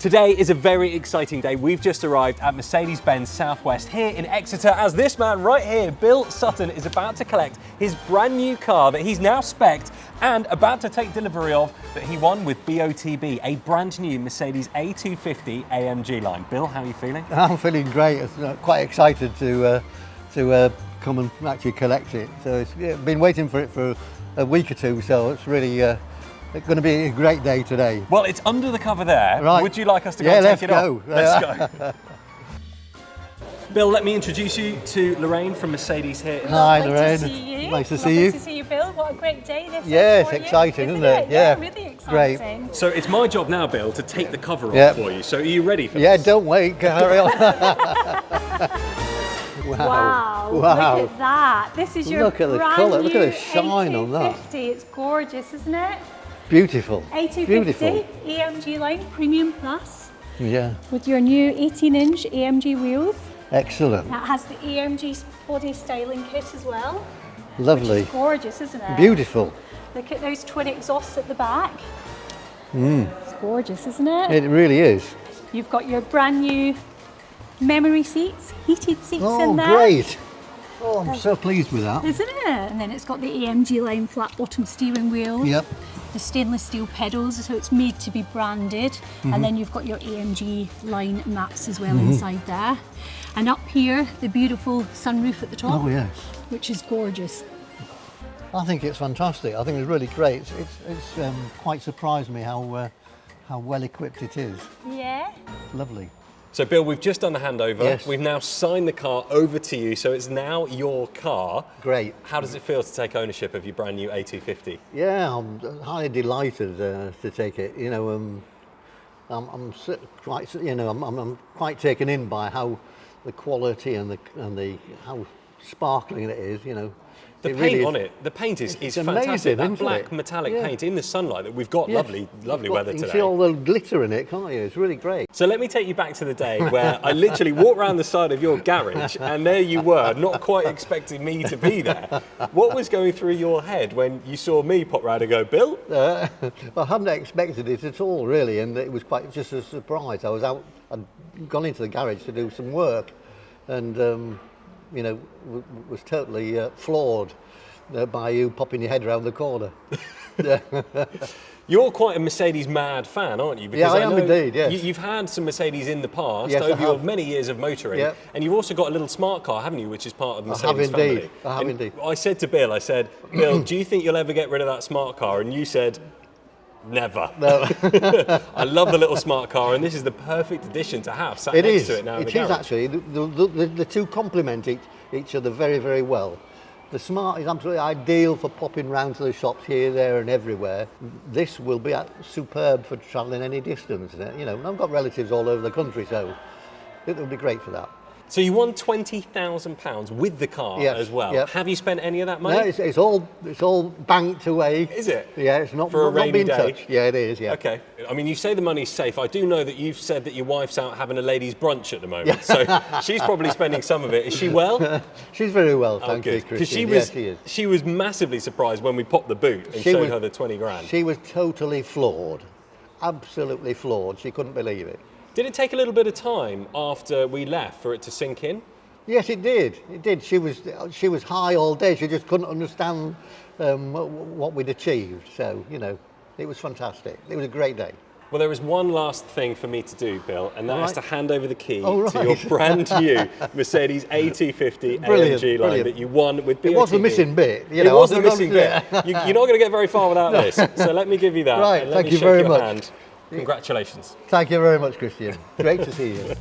Today is a very exciting day. We've just arrived at Mercedes-Benz Southwest here in Exeter as this man right here, Bill Sutton, is about to collect his brand new car that he's now specced and about to take delivery of that he won with BOTB, a brand new Mercedes A250 AMG Line. Bill, how are you feeling? I'm feeling great. Quite excited to come and actually collect it. So I've been waiting for it for a week or two, so it's really it's going to be a great day today. Well, it's under the cover there. Right. Would you like us to go and take it off? Let's go. Bill, let me introduce you to Lorraine from Mercedes here. Hi, Lovely Lorraine. to see you. Nice to see you. Lovely to see you, Bill. What a great day this is. Yeah, it's for you, exciting, isn't it? Yeah, really exciting. Great. So it's my job now, Bill, to take the cover off Yep. for you. So are you ready for Yeah, this? don't wait. Carry on. Wow. Wow. Look at that. This is your Look at the brand colour. Look at the new shine on that. A250. It's gorgeous, isn't it? Beautiful. A250 Beautiful. AMG Line Premium Plus Yeah. with your new 18-inch AMG wheels. Excellent. That has the AMG body styling kit as well. Lovely. Which is gorgeous, isn't it? Beautiful. Look at those twin exhausts at the back. It's gorgeous, isn't it? It really is. You've got your brand new memory seats, heated seats Oh, in there. great. Oh, I'm so pleased with that. Isn't it? And then it's got the AMG Line flat bottom steering wheel. Yep. The stainless steel pedals, so it's made to be branded. And then you've got your AMG Line mats as well inside there. And up here, the beautiful sunroof at the top, Oh, yes. which is gorgeous. I think it's fantastic. I think it's really great. It's quite surprised me how well equipped it is. Yeah. Lovely. So Bill, we've just done the handover. Yes. We've now signed the car over to you, so it's now your car. Great. How does it feel to take ownership of your brand new A250? Yeah, I'm highly delighted to take it. You know, I'm quite, you know, I'm quite taken in by how the quality and the how sparkling it is. You know, The it paint really is. on it, the paint is It's fantastic. amazing, That isn't black it? metallic Yeah. paint in the sunlight that we've got. Yes. Lovely You've weather you can today. see all the glitter in it, can't you? It's really great. So let me take you back to the day where I literally walked around the side of your garage and there you were, not quite expecting me to be there. What was going through your head when you saw me pop round and go, Bill? I hadn't expected it at all, really, and it was quite just a surprise. I was out, I'd gone into the garage to do some work, and you know, was totally floored by you popping your head around the corner. You're quite a Mercedes mad fan, aren't you? Yeah, I am know indeed, yes. You've had some Mercedes in the past Yes, I over your have. many years of motoring, Yep. and you've also got a little smart car, haven't you, which is part of the I have Mercedes indeed. family. I have And indeed. I said to Bill, Bill, do you think you'll ever get rid of that smart car? And you said, never. No. I love the little smart car, and this is the perfect addition to have sat It next is. to it now in the It is garage. actually. The two complement each other very, very well. The Smart is absolutely ideal for popping round to the shops here, there, and everywhere. This will be superb for travelling any distance. You know, I've got relatives all over the country, so it will be great for that. So you won £20,000 with the car Yes, as well. yep. Have you spent any of that money? No, it's all banked away. Is it? Yeah, it's not, For a not rainy being day? touched. Yeah, it is. Yeah. Okay. I mean, you say the money's safe. I do know that you've said that your wife's out having a ladies' brunch at the moment, so she's probably spending some of it. Is she well? She's very well, Oh, thank you, good. Because Christian. she was massively surprised when we popped the boot and showed her the 20 grand. She was totally floored, absolutely floored. She couldn't believe it. Did it take a little bit of time after we left for it to sink in? Yes, it did. It did. She was high all day. She just couldn't understand what we'd achieved. So, you know, it was fantastic. It was a great day. Well, there is one last thing for me to do, Bill, and that is to hand over the key Oh, to your right. brand new Mercedes A250 Brilliant, AMG Line brilliant. that you won with BOTB. It was the missing bit. You It know, was the missing bit. You're not going to get very far without this. So let me give you that. Right, and let thank me you shake very your much. hand. Congratulations. Thank you very much, Christian. Great to see you.